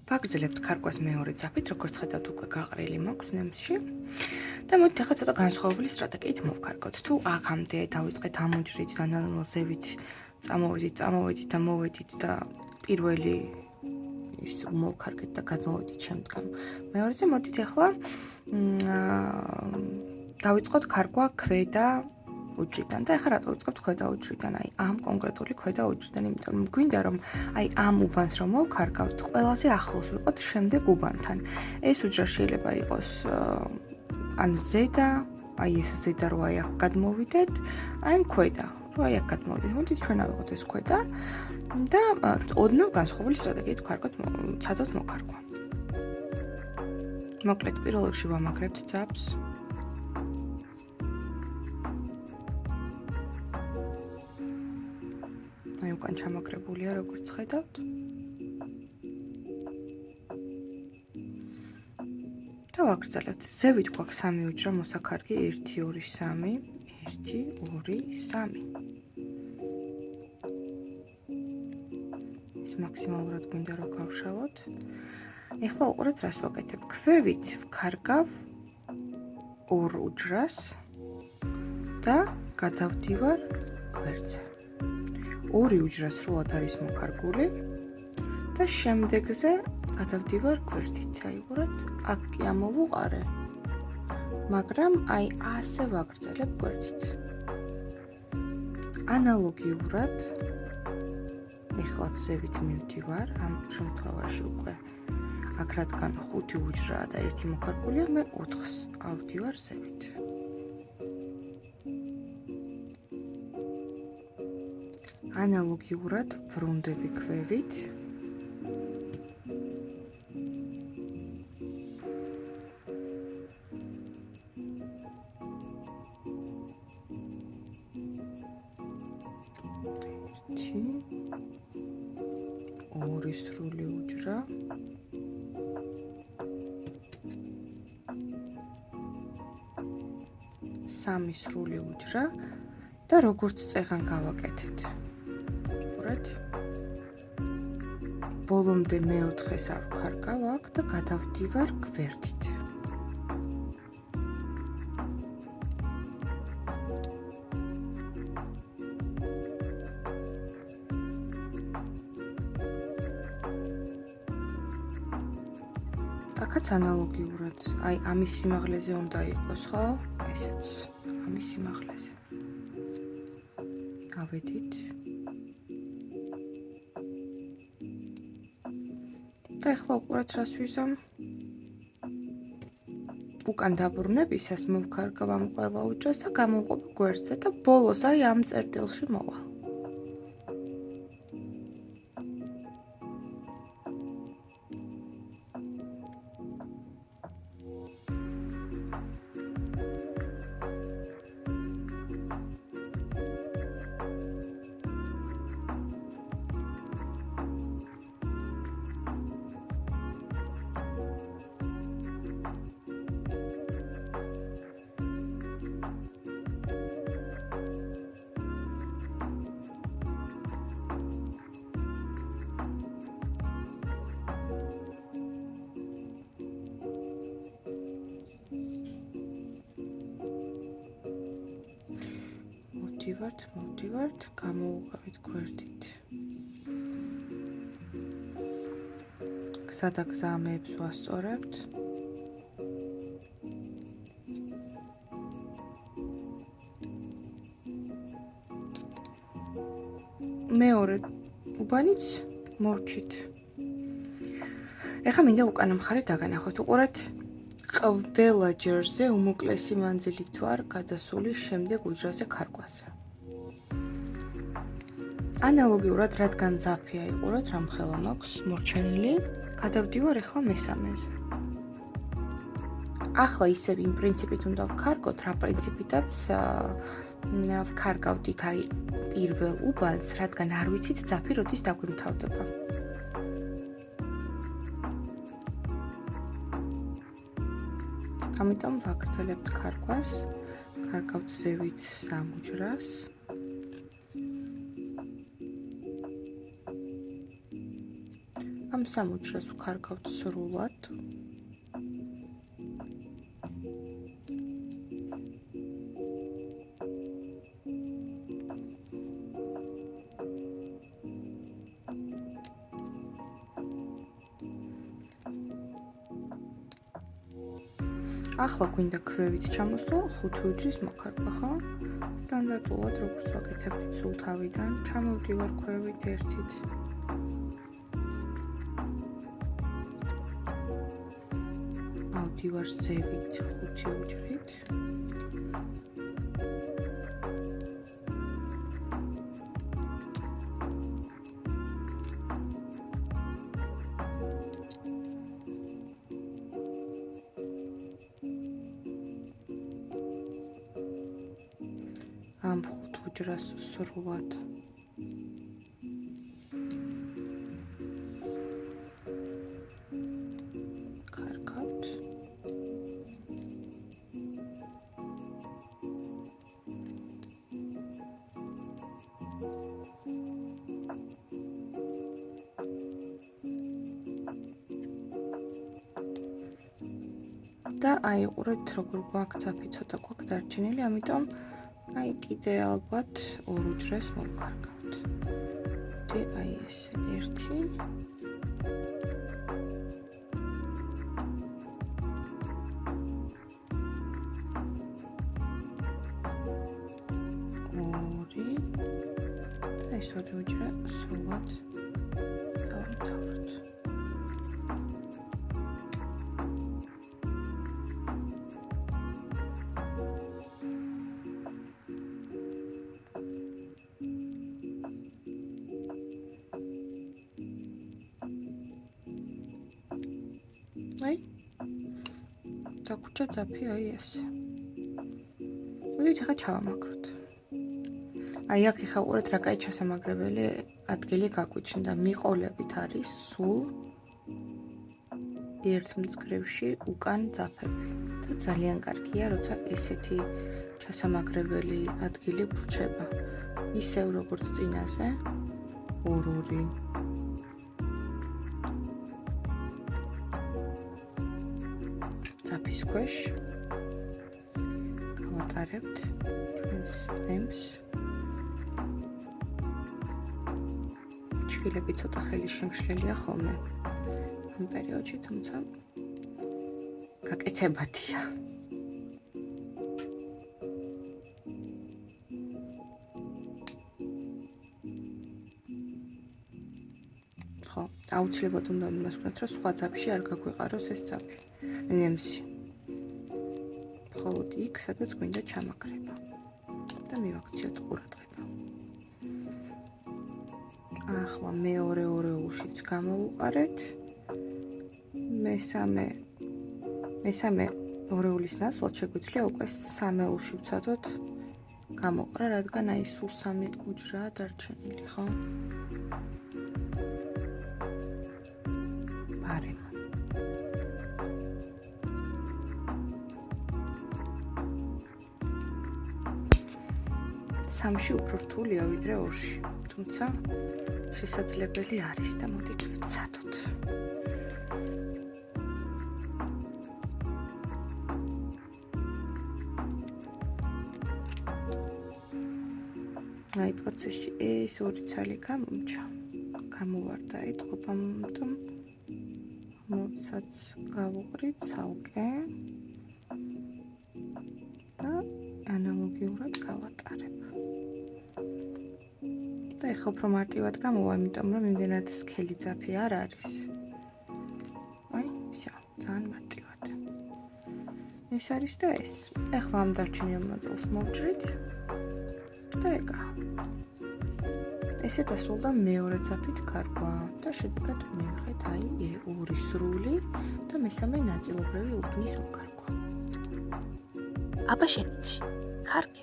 ვაგრძელებთ ქარკვას მეორე ძაფით, როგორც ხედავთ უკვე გაყრილი მაქვს ნემსში. და მოდით ახლა ცოტა განსხვავებული სტრატეგიით მოვქარგოთ. თუ აქამდე დავიწყეთ ამ უჯრით და ნელ-ნელ წამოვედით და მოვედით და პირველი ის მოვქარგეთ და გადმოვედით შემდგომ მეორეზე, მოდით ახლა დავიწყოთ ქარგვა ქვედა უჯრიდან და ახლა რატო ვიწყებთ ქვედა უჯრიდან? აი ამ კონკრეტული ქვედა უჯრიდან, იმიტომ რომ გვინდა რომ აი ამ უბანს რომ მოვქარგავთ, ყველაზე ახლოს ვიყოთ შემდეგ უბანთან. ეს უჯრა შეიძლება იყოს ან ზედა, აი ეს ზედა რო აი აქ გადმოვიდეთ, აი ქვედა, რო აი აქ გადმოვიდეთ. მოდით ჩვენ ავიღოთ ეს ქვედა და ოდნავ განსხვავებული სტრატეგიით ვქარგოთ, ცადოთ მოვქარგვა. მოკლედ პირველ რიგში ვამაგრებთ ძაფს. აი უკან ჩამაგრებულია, როგორც ხედავთ. და ვაგრძელებთ. ზევით გვაქვს 3 უჯრა მოსაქარგი 1 2 3 1 2 3. ის მაქსიმალურად გვინდა რომ გავშალოთ. ეხლა უყურეთ რას ვაკეთებ. ქვევით ვქარგავ 2 უჯრას და გადავდივარ გვერდზე. 2 უჯრა სრულად არის მოკარგული და შემდეგზე გადავდივარ გვერდით. აი უყურეთ, აქ კი ამოვუყარე, მაგრამ აი ასე ვაგრძელებ გვერდით. ანალოგიურად ეხლა ზევით მივდივარ, ამ შემთხვევაში უკვე აქ რადგან 5 უჯრაა და 1 მოკარგულია, მე 4-ს ავდივარ ზევით. ანალოგიურად ვრუნდები ქვევით. ორი სრული უჯრა. სამი სრული უჯრა და როგორც წეღან გავაკეთეთ. უყურეთ. ბოლომდე მე-4-ს არ ვქარგავ აქ და გადავდივარ გვერდით. აქაც ანალოგიურად, აი ამის სიმაღლეზე უნდა იყოს, ხო? ესეც ამის სიმაღლეზე. ავედით. და ახლა უყურეთ რას ვიზამ. უკან დაბრუნებისას მოვქარგავ ამ ყველა უჯრას და გამოვყოფ გვერდზე და ბოლოს აი ამ წერტილში მოვალ. მოვდივართ, გამოვუყავით გვერდით. გზა და გზამეებს ვასწორებთ. მეორე უბანიც მოვჩით. ეხლა მინდა უკანა მხარე დაგანახოთ. უყურეთ, ყველა ჯერზე უმოკლესი მანძილით ვარ გადასული შემდეგ უჯრაზე ქარგვაზე. ანალოგიურად, რადგან ძაფია იყურეთ, რამხელა მაქვს მორჩენილი, გადავდივარ ახლა მესამეზე. ახლა ისევ იმ პრინციპით უნდა ვქარგოთ, რა პრინციპითაც ვქარგავდით აი პირველ უბანს, რადგან არ ვიცით ძაფი როდის დაგვიმთავრდება. ამიტომ ვაგრძელებთ ქარგვას, ქარგავთ ზევით 3 უჯრას. ამ სამ უჯრედს ვქარგავთ სრულად. ახლა გვინდა ქვევით ჩამოსვლა 5 უჯრის მოხარვა, ხო? სტანდარტულად როგორც ვაკეთებთ სულ თავიდან, ჩამოვდივარ ქვევით ერთით. ავდივარ ზევით 5 უჯრით. ამ 5 უჯრას სრულად კარგავთ. და აი ყურეთ როგორ გვაქვს ძაფი ცოტა გვაქვს დარჩენილი, ამიტომ აი კიდე ალბათ 2 უჯრას მოვქარგავთ. და აი ეს ერთი ორი და ეს 2 უჯრა სრულად დავამთავროთ. აი დაგვრჩა ძაფი აი ესე. მოდით ახლა ჩავამაგროთ. აი აქ ხა ყურეთ რა კაი ჩასამაგრებელი ადგილი გაგვიჩნდა. მიყოლებით არის სულ ერთ მწკრივში უკან ძაფები. და ძალიან კარგია, როცა ესეთი ჩასამაგრებელი ადგილი ვრჩება. ისევ როგორც წინაზე 2-2 ძაფის ქვეშ გავატარებთ ჩვენს ლემს. ჩხილები ცოტა ხელი შემშლელია ხოლმე ამ პერიოდში, თუმცა გაკეთებადია. ხო, აუცილებლად უნდა იმას ვქნათ, რომ სხვა ძაფში არ გაგვეყაროს ეს ძაფი. ლემსი. მხოლოდ იქ, სადაც გვინდა ჩამაგრება. და მივაქციოთ ყურადღება. ახლა მეორე ორეულშიც გამოვუყარეთ. მესამე ორეულის ნაცვლად შეგვიძლია უკვე სამეულში ვცადოთ გამოყრა, რადგან აი სულ 3 უჯრაა დარჩენილი, ხო? ბარემ. სამში უფრო რთულია ვიდრე 2-ში, თუმცა შესაძლებელი არის და მოდით ვცადოთ. აი პროცესში ეს 2 ცალი გამომჩა. გამოვარდა ეტყობა, ამიტომ მოცაც გავუყრით ცალკე და ანალოგიურად გავატარებ. და ეხლა უფრო მარტივად გამოვა, იმიტომ რომ იმდენად სქელი ძაფი არ არის. აი, всё, ძალიან მარტივად. ეს არის და ეს. ეხლა ამ დარჩენილ ნაწილს მოვჭრით და ეკა. ესე დასრულდა მეორე ძაფით კარგვა და შედეგად მივიღეთ აი 2 სრული და მესამე ნაწილობრივი უბნის უკარგვა. აბა შენ იცი, კარგი.